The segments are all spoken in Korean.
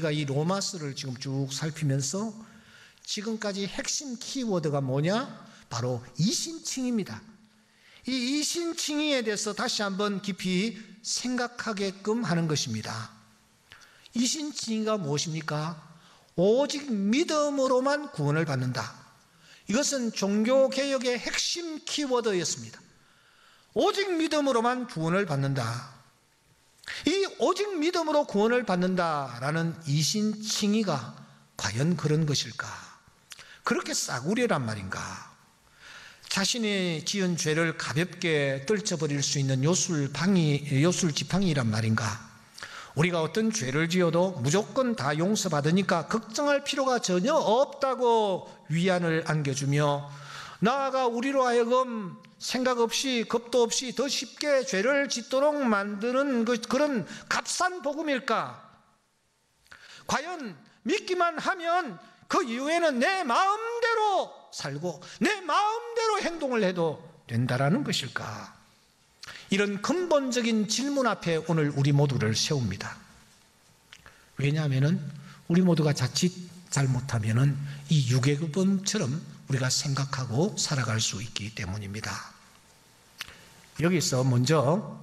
우리가 이 로마서를 지금 쭉 살피면서 지금까지 핵심 키워드가 뭐냐? 바로 이신칭의입니다. 이 이신칭의에 대해서 다시 한번 깊이 생각하게끔 하는 것입니다. 이신칭의가 무엇입니까? 오직 믿음으로만 구원을 받는다. 이것은 종교개혁의 핵심 키워드였습니다. 오직 믿음으로만 구원을 받는다. 이 오직 믿음으로 구원을 받는다라는 이신칭의가 과연 그런 것일까? 그렇게 싸구려란 말인가? 자신이 지은 죄를 가볍게 떨쳐버릴 수 있는 요술지팡이란 말인가? 우리가 어떤 죄를 지어도 무조건 다 용서받으니까 걱정할 필요가 전혀 없다고 위안을 안겨주며, 나아가 우리로 하여금 생각 없이 겁도 없이 더 쉽게 죄를 짓도록 만드는 그런 값싼 복음일까? 과연 믿기만 하면 그 이후에는 내 마음대로 살고 내 마음대로 행동을 해도 된다라는 것일까? 이런 근본적인 질문 앞에 오늘 우리 모두를 세웁니다. 왜냐하면 우리 모두가 자칫 잘못하면 이 유괴범처럼 우리가 생각하고 살아갈 수 있기 때문입니다. 여기서 먼저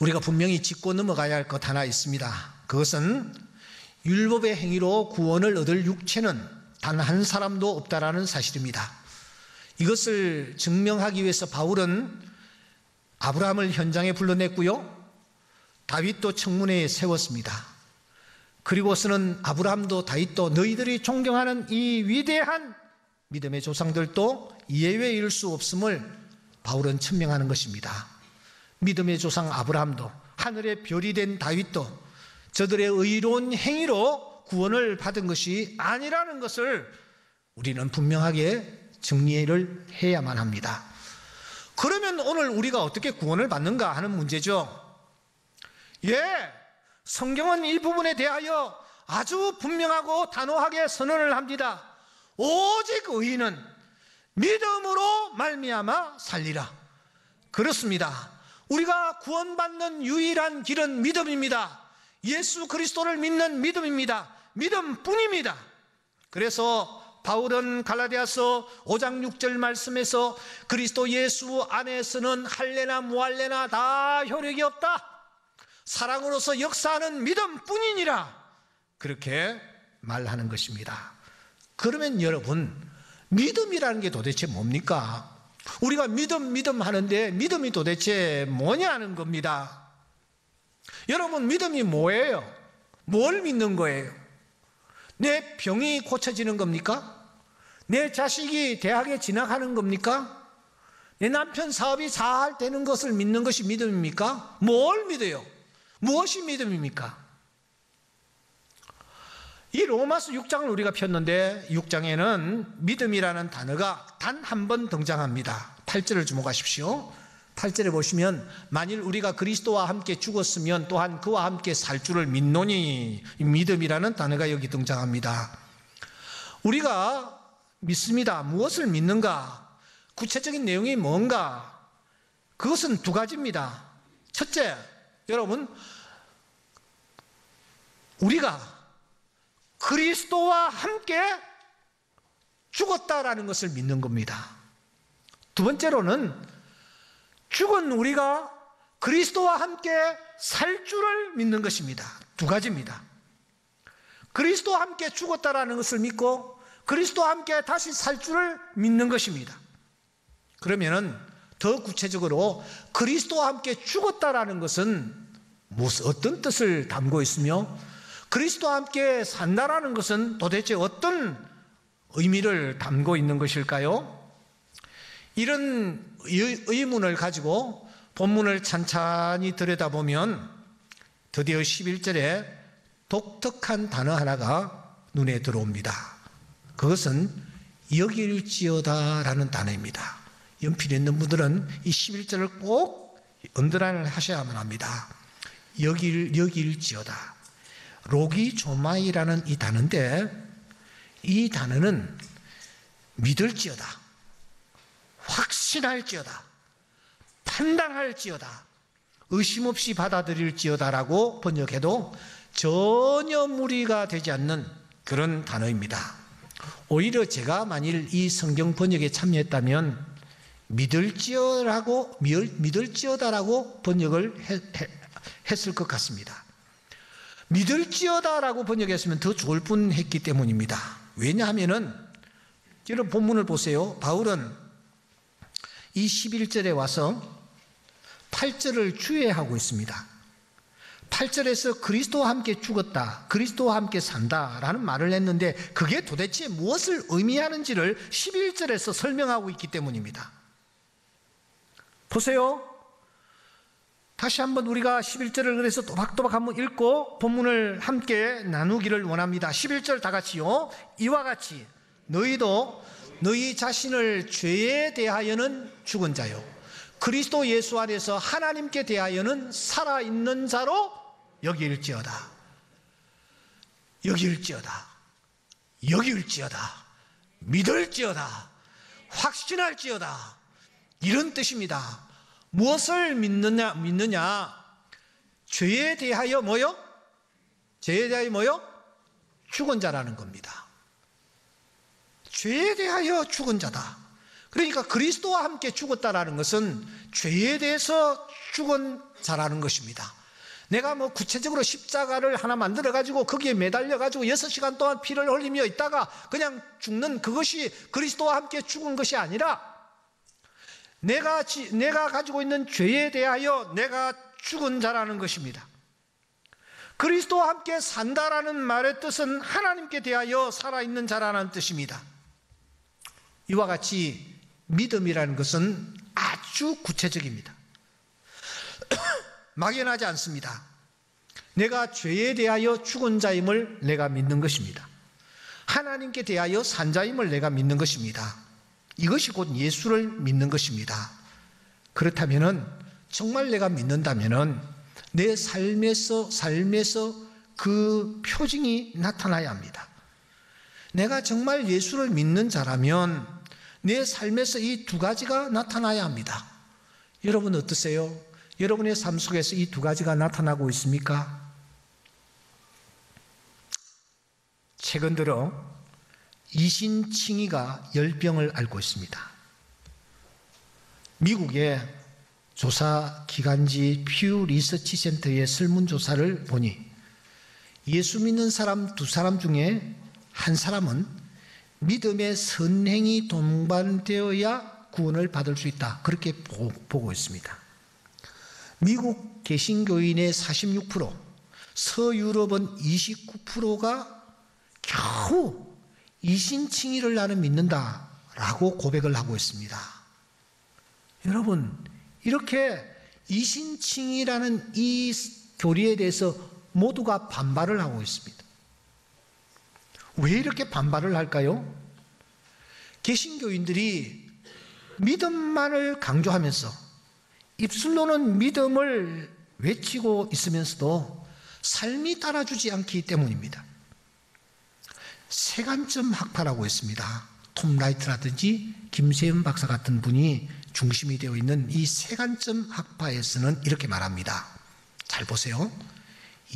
우리가 분명히 짚고 넘어가야 할 것 하나 있습니다. 그것은 율법의 행위로 구원을 얻을 육체는 단 한 사람도 없다라는 사실입니다. 이것을 증명하기 위해서 바울은 아브라함을 현장에 불러냈고요, 다윗도 청문회에 세웠습니다. 그리고서는 아브라함도 다윗도 너희들이 존경하는 이 위대한 믿음의 조상들도 예외일 수 없음을 바울은 천명하는 것입니다. 믿음의 조상 아브라함도 하늘의 별이 된 다윗도 저들의 의로운 행위로 구원을 받은 것이 아니라는 것을 우리는 분명하게 정리를 해야만 합니다. 그러면 오늘 우리가 어떻게 구원을 받는가 하는 문제죠. 성경은 이 부분에 대하여 아주 분명하고 단호하게 선언을 합니다. 오직 의인은 믿음으로 말미암아 살리라. 그렇습니다. 우리가 구원받는 유일한 길은 믿음입니다. 예수 그리스도를 믿는 믿음입니다. 믿음뿐입니다. 그래서 바울은 갈라디아서 5장 6절 말씀에서 그리스도 예수 안에서는 할례나 무할례나 다 효력이 없다. 사랑으로서 역사하는 믿음뿐이니라. 그렇게 말하는 것입니다. 그러면 여러분, 믿음이라는 게 도대체 뭡니까? 우리가 믿음 하는데 믿음이 도대체 뭐냐는 겁니다. 여러분, 믿음이 뭐예요? 뭘 믿는 거예요? 내 병이 고쳐지는 겁니까? 내 자식이 대학에 진학하는 겁니까? 내 남편 사업이 잘 되는 것을 믿는 것이 믿음입니까? 뭘 믿어요? 무엇이 믿음입니까? 이 로마서 6장을 우리가 폈는데 6장에는 믿음이라는 단어가 단 한 번 등장합니다. 8절을 주목하십시오. 8절에 보시면 만일 우리가 그리스도와 함께 죽었으면 또한 그와 함께 살 줄을 믿노니, 믿음이라는 단어가 여기 등장합니다. 우리가 믿습니다. 무엇을 믿는가? 구체적인 내용이 뭔가? 그것은 두 가지입니다. 첫째, 여러분, 우리가 그리스도와 함께 죽었다라는 것을 믿는 겁니다. 두 번째로는 죽은 우리가 그리스도와 함께 살 줄을 믿는 것입니다. 두 가지입니다. 그리스도와 함께 죽었다라는 것을 믿고 그리스도와 함께 다시 살 줄을 믿는 것입니다. 그러면은 더 구체적으로 그리스도와 함께 죽었다라는 것은 어떤 뜻을 담고 있으며 그리스도와 함께 산다라는 것은 도대체 어떤 의미를 담고 있는 것일까요? 이런 의문을 가지고 본문을 찬찬히 들여다보면 드디어 11절에 독특한 단어 하나가 눈에 들어옵니다. 그것은 여길지어다라는 단어입니다. 연필이 있는 분들은 이 11절을 꼭 언더라인을 하셔야만 합니다. 여길지어다. 로기조마이라는 이 단어인데, 이 단어는 믿을지어다, 확신할지어다, 판단할지어다, 의심 없이 받아들일지어다라고 번역해도 전혀 무리가 되지 않는 그런 단어입니다. 오히려 제가 만일 이 성경 번역에 참여했다면 믿을지어다라고 번역을 했을 것 같습니다. 믿을지어다라고 번역했으면 더 좋을 뻔했기 때문입니다. 왜냐하면은 여러분 본문을 보세요. 바울은 이 11절에 와서 8절을 주의하고 있습니다. 8절에서 그리스도와 함께 죽었다, 그리스도와 함께 산다라는 말을 했는데 그게 도대체 무엇을 의미하는지를 11절에서 설명하고 있기 때문입니다. 보세요. 다시 한번 우리가 11절을 그래서 또박또박 한번 읽고 본문을 함께 나누기를 원합니다. 11절 다 같이요. 이와 같이 너희도 너희 자신을 죄에 대하여는 죽은 자요 그리스도 예수 안에서 하나님께 대하여는 살아있는 자로 여길지어다. 여길지어다. 여길지어다. 믿을지어다. 확신할지어다. 이런 뜻입니다. 무엇을 믿느냐? 죄에 대하여 뭐요? 죄에 대하여 뭐요? 죽은 자라는 겁니다. 죄에 대하여 죽은 자다. 그러니까 그리스도와 함께 죽었다라는 것은 죄에 대해서 죽은 자라는 것입니다. 내가 뭐 구체적으로 십자가를 하나 만들어가지고 거기에 매달려가지고 6시간 동안 피를 흘리며 있다가 그냥 죽는 그것이 그리스도와 함께 죽은 것이 아니라 내가 가지고 있는 죄에 대하여 내가 죽은 자라는 것입니다. 그리스도와 함께 산다라는 말의 뜻은 하나님께 대하여 살아있는 자라는 뜻입니다. 이와 같이 믿음이라는 것은 아주 구체적입니다. 막연하지 않습니다. 내가 죄에 대하여 죽은 자임을 내가 믿는 것입니다. 하나님께 대하여 산 자임을 내가 믿는 것입니다. 이것이 곧 예수를 믿는 것입니다. 그렇다면은 정말 내가 믿는다면은 내 삶에서 그 표징이 나타나야 합니다. 내가 정말 예수를 믿는 자라면 내 삶에서 이 두 가지가 나타나야 합니다. 여러분 어떠세요? 여러분의 삶 속에서 이 두 가지가 나타나고 있습니까? 최근 들어 이신칭의가 열병을 앓고 있습니다. 미국의 조사 기관지 퓨 리서치 센터의 설문조사를 보니 예수 믿는 사람 2사람 중에 한 사람은 믿음의 선행이 동반되어야 구원을 받을 수 있다. 그렇게 보고 있습니다. 미국 개신교인의 46%, 서유럽은 29%가 겨우 이신칭의를 나는 믿는다라고 고백을 하고 있습니다. 여러분, 이렇게 이신칭의라는 이 교리에 대해서 모두가 반발을 하고 있습니다. 왜 이렇게 반발을 할까요? 개신교인들이 믿음만을 강조하면서 입술로는 믿음을 외치고 있으면서도 삶이 따라주지 않기 때문입니다. 세간점 학파라고 했습니다. 톰 라이트라든지 김세현 박사 같은 분이 중심이 되어 있는 이 세간점 학파에서는 이렇게 말합니다. 잘 보세요.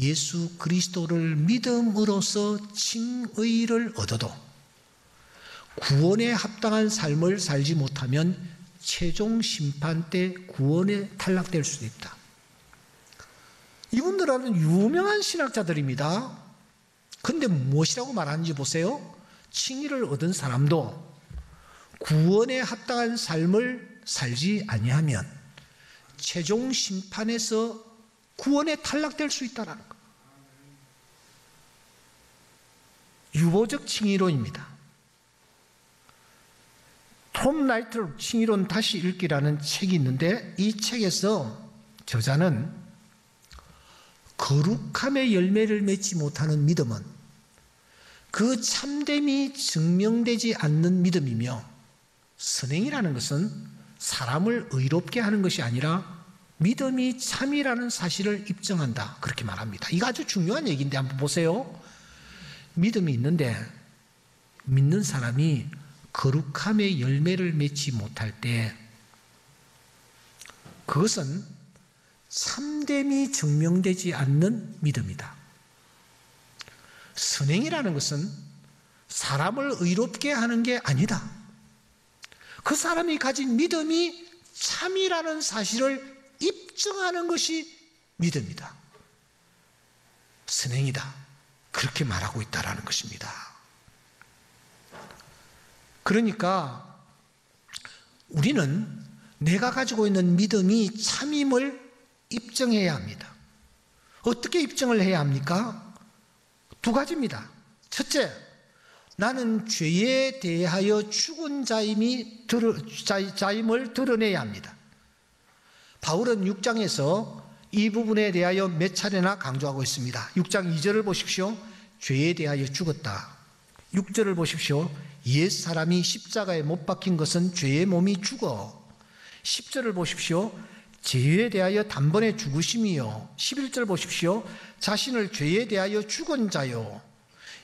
예수 그리스도를 믿음으로써 칭의를 얻어도 구원에 합당한 삶을 살지 못하면 최종 심판 때 구원에 탈락될 수도 있다. 이분들은 유명한 신학자들입니다. 그런데 무엇이라고 말하는지 보세요. 칭의를 얻은 사람도 구원에 합당한 삶을 살지 아니하면 최종 심판에서 구원에 탈락될 수 있다는 것. 유보적 칭의론입니다. 톰 라이트 칭의론 다시 읽기라는 책이 있는데 이 책에서 저자는 거룩함의 열매를 맺지 못하는 믿음은 그 참됨이 증명되지 않는 믿음이며 선행이라는 것은 사람을 의롭게 하는 것이 아니라 믿음이 참이라는 사실을 입증한다. 그렇게 말합니다. 이거 아주 중요한 얘기인데 한번 보세요. 믿음이 있는데 믿는 사람이 거룩함의 열매를 맺지 못할 때 그것은 참됨이 증명되지 않는 믿음이다. 선행이라는 것은 사람을 의롭게 하는 게 아니다. 그 사람이 가진 믿음이 참이라는 사실을 입증하는 것이 믿음이다. 선행이다. 그렇게 말하고 있다라는 것입니다. 그러니까 우리는 내가 가지고 있는 믿음이 참임을 입증해야 합니다. 어떻게 입증을 해야 합니까? 두 가지입니다. 첫째, 나는 죄에 대하여 죽은 자임을 드러내야 합니다. 바울은 6장에서 이 부분에 대하여 몇 차례나 강조하고 있습니다. 6장 2절을 보십시오. 죄에 대하여 죽었다. 6절을 보십시오. 옛사람이 십자가에 못 박힌 것은 죄의 몸이 죽어. 10절을 보십시오. 죄에 대하여 단번에 죽으심이요. 11절 보십시오. 자신을 죄에 대하여 죽은 자요.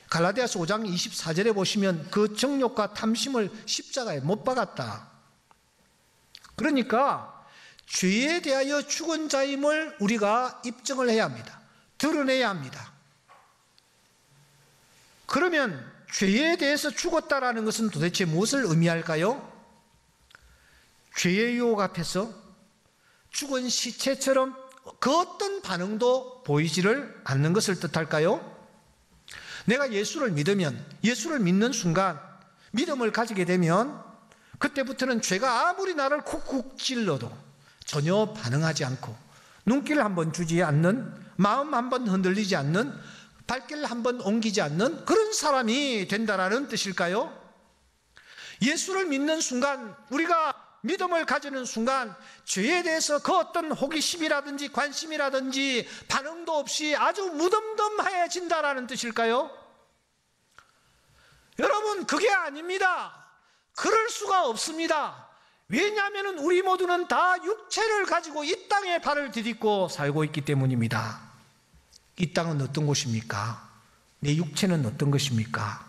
갈라디아서 5장 24절에 보시면 그 정욕과 탐심을 십자가에 못 박았다. 그러니까 죄에 대하여 죽은 자임을 우리가 입증을 해야 합니다. 드러내야 합니다. 그러면 죄에 대해서 죽었다라는 것은 도대체 무엇을 의미할까요? 죄의 유혹 앞에서 죽은 시체처럼 그 어떤 반응도 보이지를 않는 것을 뜻할까요? 내가 예수를 믿으면, 예수를 믿는 순간 믿음을 가지게 되면 그때부터는 죄가 아무리 나를 쿡쿡 찔러도 전혀 반응하지 않고 눈길 한번 주지 않는, 마음 한번 흔들리지 않는, 발길 한번 옮기지 않는 그런 사람이 된다라는 뜻일까요? 예수를 믿는 순간, 우리가 믿음을 가지는 순간 죄에 대해서 그 어떤 호기심이라든지 관심이라든지 반응도 없이 아주 무덤덤해진다라는 뜻일까요? 여러분, 그게 아닙니다. 그럴 수가 없습니다. 왜냐하면 우리 모두는 다 육체를 가지고 이 땅에 발을 디딛고 살고 있기 때문입니다. 이 땅은 어떤 곳입니까? 내 육체는 어떤 것입니까?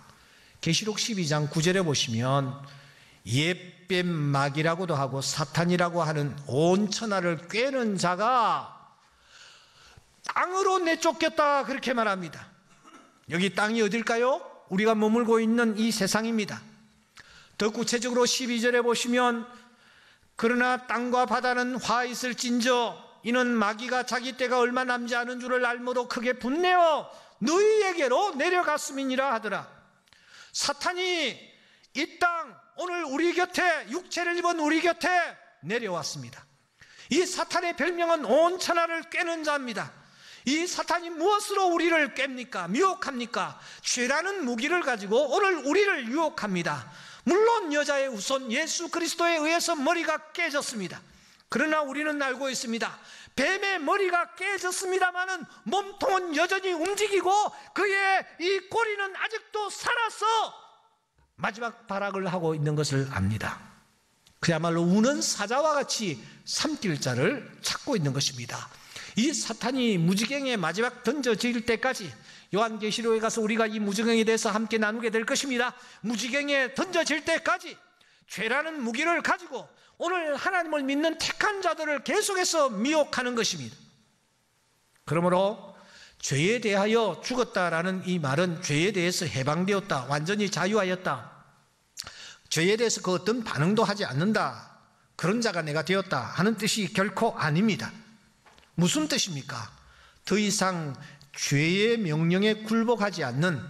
계시록 12장 9절에 보시면 옛뱀막이라고도 하고 사탄이라고 하는 온 천하를 꿰는 자가 땅으로 내쫓겼다, 그렇게 말합니다. 여기 땅이 어딜까요? 우리가 머물고 있는 이 세상입니다. 더 구체적으로 12절에 보시면 그러나 땅과 바다는 화 있을진저 이는 마귀가 자기 때가 얼마 남지 않은 줄을 알므로 크게 분내어 너희에게로 내려갔음이니라 하더라. 사탄이 이 땅, 오늘 우리 곁에, 육체를 입은 우리 곁에 내려왔습니다. 이 사탄의 별명은 온 천하를 꿰는 자입니다. 이 사탄이 무엇으로 우리를 깹니까? 미혹합니까? 죄라는 무기를 가지고 오늘 우리를 유혹합니다. 물론 여자의 후손 예수 그리스도에 의해서 머리가 깨졌습니다. 그러나 우리는 알고 있습니다. 뱀의 머리가 깨졌습니다마는 몸통은 여전히 움직이고 그의 이 꼬리는 아직도 살아서 마지막 발악을 하고 있는 것을 압니다. 그야말로 우는 사자와 같이 삼킬 자를 찾고 있는 것입니다. 이 사탄이 무지개에 마지막 던져질 때까지, 요한계시록에 가서 우리가 이 무지개에 대해서 함께 나누게 될 것입니다. 무지개에 던져질 때까지 죄라는 무기를 가지고 오늘 하나님을 믿는 택한 자들을 계속해서 미혹하는 것입니다. 그러므로 죄에 대하여 죽었다라는 이 말은 죄에 대해서 해방되었다, 완전히 자유하였다, 죄에 대해서 그 어떤 반응도 하지 않는다, 그런 자가 내가 되었다 하는 뜻이 결코 아닙니다. 무슨 뜻입니까? 더 이상 죄의 명령에 굴복하지 않는,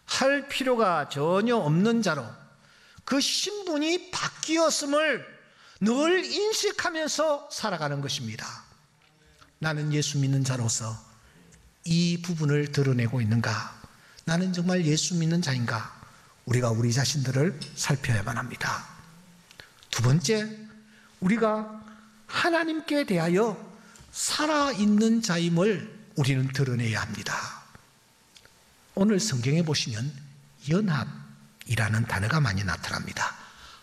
할 필요가 전혀 없는 자로 그 신분이 바뀌었음을 늘 인식하면서 살아가는 것입니다. 나는 예수 믿는 자로서 이 부분을 드러내고 있는가? 나는 정말 예수 믿는 자인가? 우리가 우리 자신들을 살펴야만 합니다. 두 번째, 우리가 하나님께 대하여 살아있는 자임을 우리는 드러내야 합니다. 오늘 성경에 보시면 연합이라는 단어가 많이 나타납니다.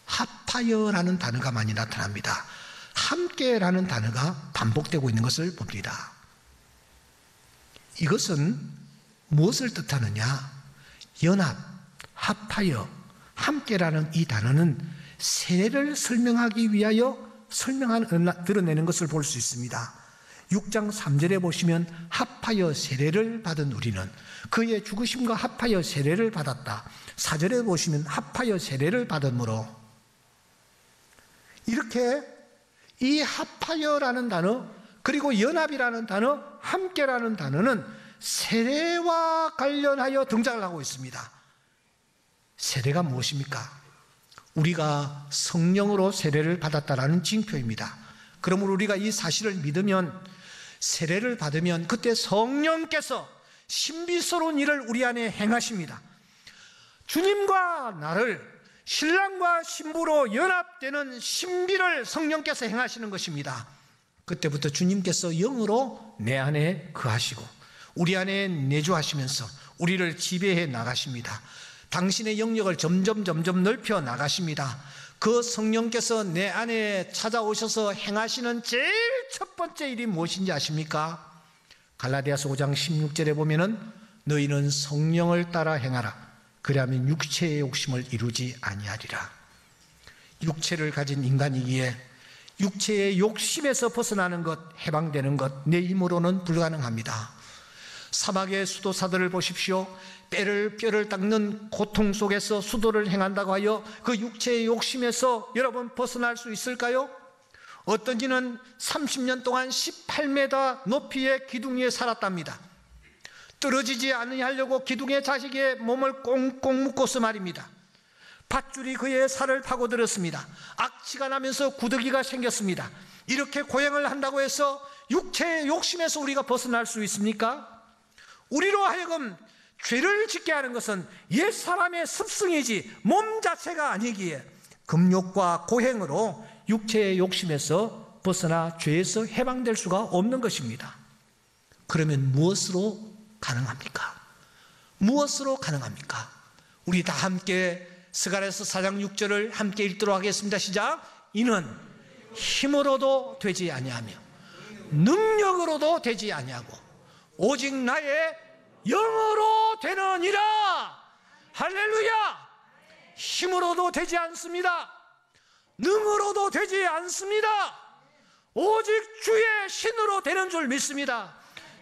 합하여라는 단어가 많이 나타납니다. 함께라는 단어가 반복되고 있는 것을 봅니다. 이것은 무엇을 뜻하느냐? 연합, 합하여, 함께라는 이 단어는 세례를 설명하기 위하여 드러내는 것을 볼 수 있습니다. 6장 3절에 보시면 합하여 세례를 받은 우리는 그의 죽으심과 합하여 세례를 받았다. 4절에 보시면 합하여 세례를 받음으로, 이렇게 이 합하여라는 단어, 그리고 연합이라는 단어, 함께라는 단어는 세례와 관련하여 등장을 하고 있습니다. 세례가 무엇입니까? 우리가 성령으로 세례를 받았다라는 징표입니다. 그러므로 우리가 이 사실을 믿으면, 세례를 받으면 그때 성령께서 신비스러운 일을 우리 안에 행하십니다. 주님과 나를 신랑과 신부로 연합되는 신비를 성령께서 행하시는 것입니다. 그때부터 주님께서 영으로 내 안에 거하시고 우리 안에 내주하시면서 우리를 지배해 나가십니다. 당신의 영역을 점점 넓혀 나가십니다. 그 성령께서 내 안에 찾아오셔서 행하시는 제일 첫 번째 일이 무엇인지 아십니까? 갈라디아서 5장 16절에 보면은 너희는 성령을 따라 행하라. 그리하면 육체의 욕심을 이루지 아니하리라. 육체를 가진 인간이기에 육체의 욕심에서 벗어나는 것, 해방되는 것, 내 힘으로는 불가능합니다. 사막의 수도사들을 보십시오. 뼈를 닦는 고통 속에서 수도를 행한다고 하여 그 육체의 욕심에서 여러분 벗어날 수 있을까요? 어떤 이는 30년 동안 18m 높이의 기둥 위에 살았답니다. 떨어지지 않으려고 기둥에 자식의 몸을 꽁꽁 묶어서 말입니다. 밧줄이 그의 살을 파고들었습니다. 악취가 나면서 구더기가 생겼습니다. 이렇게 고행을 한다고 해서 육체의 욕심에서 우리가 벗어날 수 있습니까? 우리로 하여금 죄를 짓게 하는 것은 옛사람의 습성이지 몸 자체가 아니기에 금욕과 고행으로 육체의 욕심에서 벗어나 죄에서 해방될 수가 없는 것입니다. 그러면 무엇으로 가능합니까? 무엇으로 가능합니까? 우리 다 함께 스가랴서 4장 6절을 함께 읽도록 하겠습니다. 시작. 이는 힘으로도 되지 아니하며 능력으로도 되지 아니하고 오직 나의 영으로 되느니라. 할렐루야. 힘으로도 되지 않습니다. 능으로도 되지 않습니다. 오직 주의 신으로 되는 줄 믿습니다.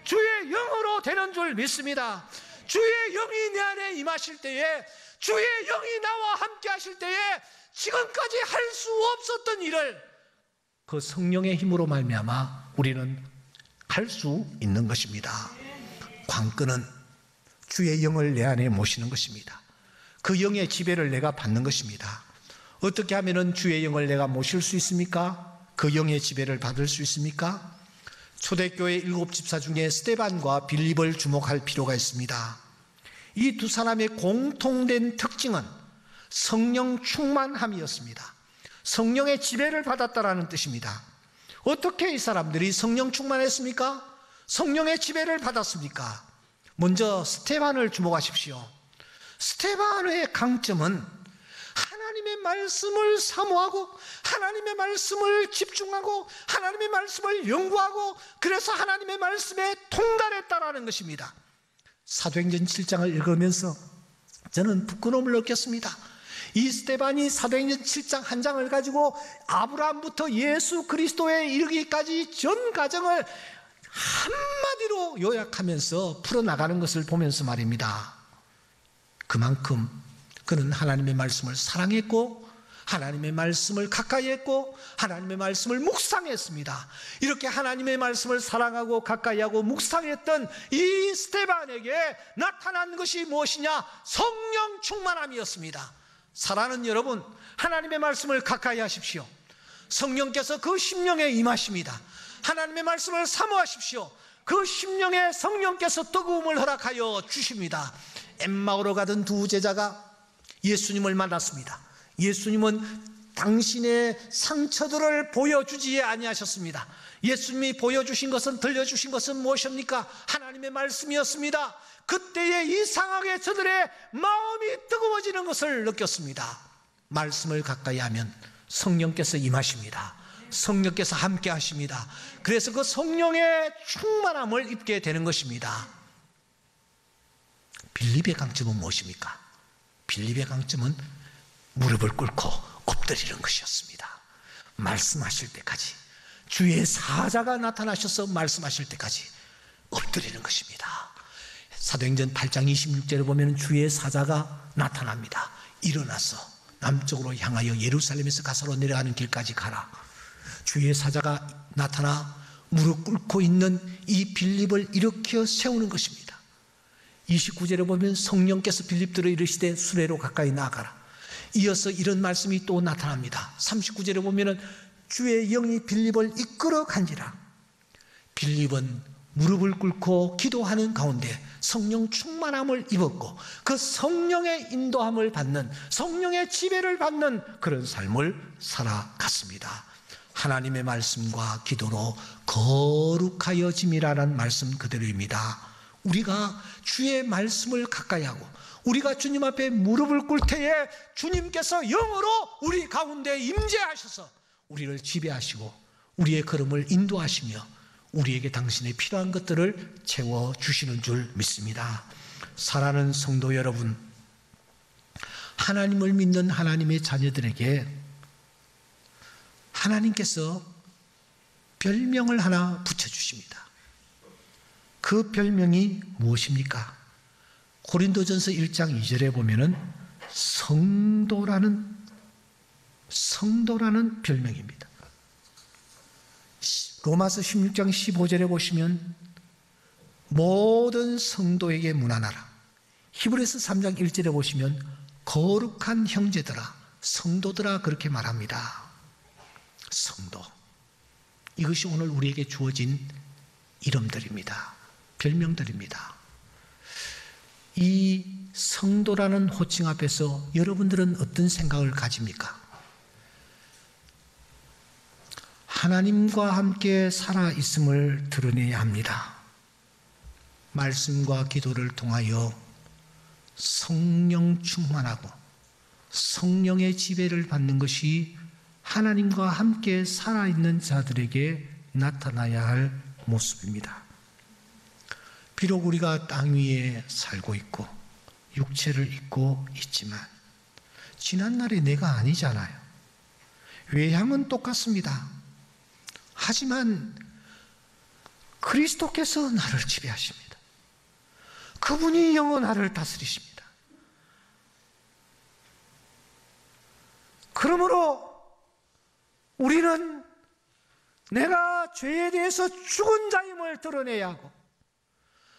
주의 영으로 되는 줄 믿습니다. 주의 영이 내 안에 임하실 때에, 주의 영이 나와 함께 하실 때에 지금까지 할 수 없었던 일을 그 성령의 힘으로 말미암아 우리는 할 수 있는 것입니다. 관건은 주의 영을 내 안에 모시는 것입니다. 그 영의 지배를 내가 받는 것입니다. 어떻게 하면 주의 영을 내가 모실 수 있습니까? 그 영의 지배를 받을 수 있습니까? 초대교회 7집사 중에 스데반과 빌립을 주목할 필요가 있습니다. 이 두 사람의 공통된 특징은 성령 충만함이었습니다. 성령의 지배를 받았다라는 뜻입니다. 어떻게 이 사람들이 성령 충만했습니까? 성령의 지배를 받았습니까? 먼저 스데반을 주목하십시오. 스데반의 강점은 하나님의 말씀을 사모하고 하나님의 말씀을 집중하고 하나님의 말씀을 연구하고 그래서 하나님의 말씀에 통달했다라는 것입니다. 사도행전 7장을 읽으면서 저는 부끄러움을 느꼈습니다. 이 스데반이 사도행전 7장 한 장을 가지고 아브라함부터 예수 그리스도에 이르기까지 전 과정을 한마디로 요약하면서 풀어나가는 것을 보면서 말입니다. 그만큼 그는 하나님의 말씀을 사랑했고 하나님의 말씀을 가까이 했고 하나님의 말씀을 묵상했습니다. 이렇게 하나님의 말씀을 사랑하고 가까이 하고 묵상했던 이 스데반에게 나타난 것이 무엇이냐? 성령 충만함이었습니다. 사랑하는 여러분, 하나님의 말씀을 가까이 하십시오. 성령께서 그 심령에 임하십니다. 하나님의 말씀을 사모하십시오. 그 심령에 성령께서 뜨거움을 허락하여 주십니다. 엠마오로 가던 두 제자가 예수님을 만났습니다. 예수님은 당신의 상처들을 보여주지 아니하셨습니다. 예수님이 보여주신 것은, 들려주신 것은 무엇입니까? 하나님의 말씀이었습니다. 그때에 이상하게 저들의 마음이 뜨거워지는 것을 느꼈습니다. 말씀을 가까이 하면 성령께서 임하십니다. 성령께서 함께 하십니다. 그래서 그 성령의 충만함을 입게 되는 것입니다. 빌립의 강점은 무엇입니까? 빌립의 강점은 무릎을 꿇고 엎드리는 것이었습니다. 말씀하실 때까지, 주의 사자가 나타나셔서 말씀하실 때까지 엎드리는 것입니다. 사도행전 8장 26절에 보면 주의 사자가 나타납니다. 일어나서 남쪽으로 향하여 예루살렘에서 가사로 내려가는 길까지 가라. 주의 사자가 나타나 무릎 꿇고 있는 이 빌립을 일으켜 세우는 것입니다. 29절에 보면 성령께서 빌립들을 이르시되 수레로 가까이 나아가라. 이어서 이런 말씀이 또 나타납니다. 39절에 보면 주의 영이 빌립을 이끌어 간지라. 빌립은 무릎을 꿇고 기도하는 가운데 성령 충만함을 입었고 그 성령의 인도함을 받는, 성령의 지배를 받는 그런 삶을 살아갔습니다. 하나님의 말씀과 기도로 거룩하여짐이라는 말씀 그대로입니다. 우리가 주의 말씀을 가까이 하고 우리가 주님 앞에 무릎을 꿇을 때에 주님께서 영으로 우리 가운데 임재하셔서 우리를 지배하시고 우리의 걸음을 인도하시며 우리에게 당신의 필요한 것들을 채워주시는 줄 믿습니다. 사랑하는 성도 여러분, 하나님을 믿는 하나님의 자녀들에게 하나님께서 별명을 하나 붙여주십니다. 그 별명이 무엇입니까? 고린도전서 1장 2절에 보면은 성도라는 별명입니다. 로마서 16장 15절에 보시면 모든 성도에게 문안하라. 히브리서 3장 1절에 보시면 거룩한 형제들아, 성도들아 그렇게 말합니다. 성도. 이것이 오늘 우리에게 주어진 이름들입니다. 별명들입니다. 이 성도라는 호칭 앞에서 여러분들은 어떤 생각을 가집니까? 하나님과 함께 살아있음을 드러내야 합니다. 말씀과 기도를 통하여 성령 충만하고 성령의 지배를 받는 것이 하나님과 함께 살아있는 자들에게 나타나야 할 모습입니다. 비록 우리가 땅 위에 살고 있고 육체를 입고 있지만 지난날의 내가 아니잖아요. 외향은 똑같습니다. 하지만 그리스도께서 나를 지배하십니다. 그분이 영원하를 다스리십니다. 그러므로 우리는 내가 죄에 대해서 죽은 자임을 드러내야 하고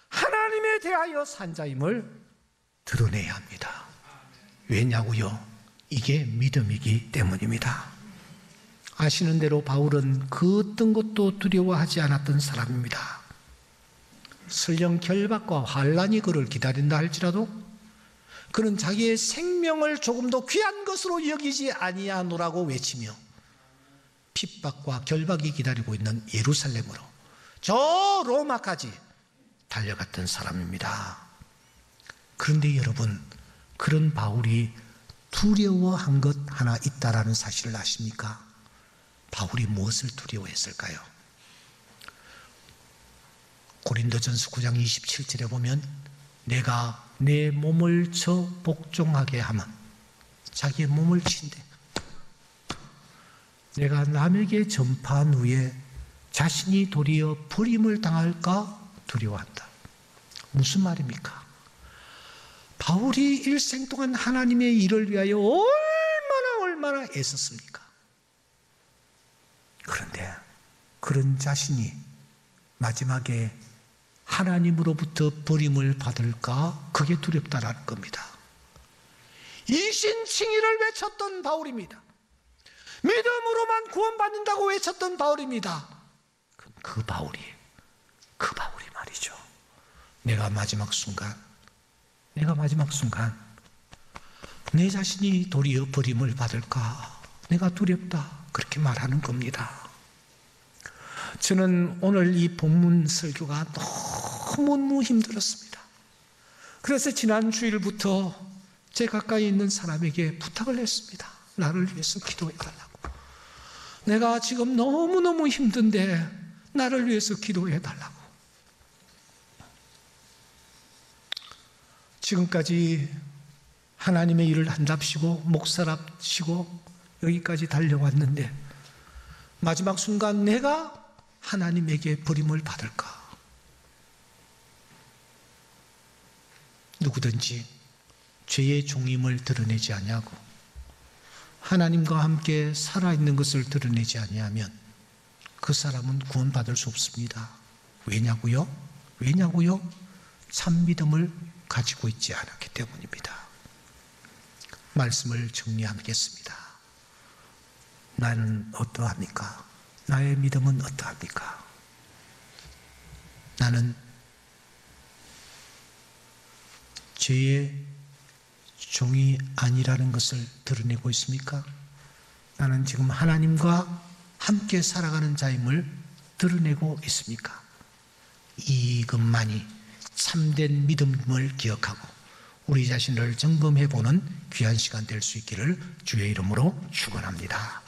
하나님에 대하여 산 자임을 드러내야 합니다. 왜냐고요? 이게 믿음이기 때문입니다. 아시는 대로 바울은 그 어떤 것도 두려워하지 않았던 사람입니다. 설령 결박과 환란이 그를 기다린다 할지라도 그는 자기의 생명을 조금도 귀한 것으로 여기지 아니하노라고 외치며 핍박과 결박이 기다리고 있는 예루살렘으로 저 로마까지 달려갔던 사람입니다. 그런데 여러분, 그런 바울이 두려워한 것 하나 있다라는 사실을 아십니까? 바울이 무엇을 두려워했을까요? 고린도전서 9장 27절에 보면 내가 내 몸을 저 복종하게 하면, 자기의 몸을 친대, 내가 남에게 전파한 후에 자신이 도리어 버림을 당할까 두려워한다. 무슨 말입니까? 바울이 일생 동안 하나님의 일을 위하여 얼마나 애썼습니까? 그런데 그런 자신이 마지막에 하나님으로부터 버림을 받을까? 그게 두렵다라는 겁니다. 이신칭의를 외쳤던 바울입니다. 믿음으로만 구원받는다고 외쳤던 바울입니다. 그 바울이 말이죠. 내가 마지막 순간 내 자신이 도리어 버림을 받을까? 내가 두렵다. 그렇게 말하는 겁니다. 저는 오늘 이 본문 설교가 너무 힘들었습니다. 그래서 지난 주일부터 제 가까이 있는 사람에게 부탁을 했습니다. 나를 위해서 기도해달라고. 내가 지금 너무너무 힘든데 나를 위해서 기도해달라고. 지금까지 하나님의 일을 한답시고 목사랍시고 여기까지 달려왔는데 마지막 순간 내가 하나님에게 버림을 받을까? 누구든지 죄의 종임을 드러내지 아니하고 하나님과 함께 살아있는 것을 드러내지 아니하면 그 사람은 구원받을 수 없습니다. 왜냐고요? 참 믿음을 가지고 있지 않았기 때문입니다. 말씀을 정리하겠습니다. 나는 어떠합니까? 나의 믿음은 어떠합니까? 나는 죄의 종이 아니라는 것을 드러내고 있습니까? 나는 지금 하나님과 함께 살아가는 자임을 드러내고 있습니까? 이것만이 참된 믿음을 기억하고 우리 자신을 점검해보는 귀한 시간 될 수 있기를 주의 이름으로 축원합니다.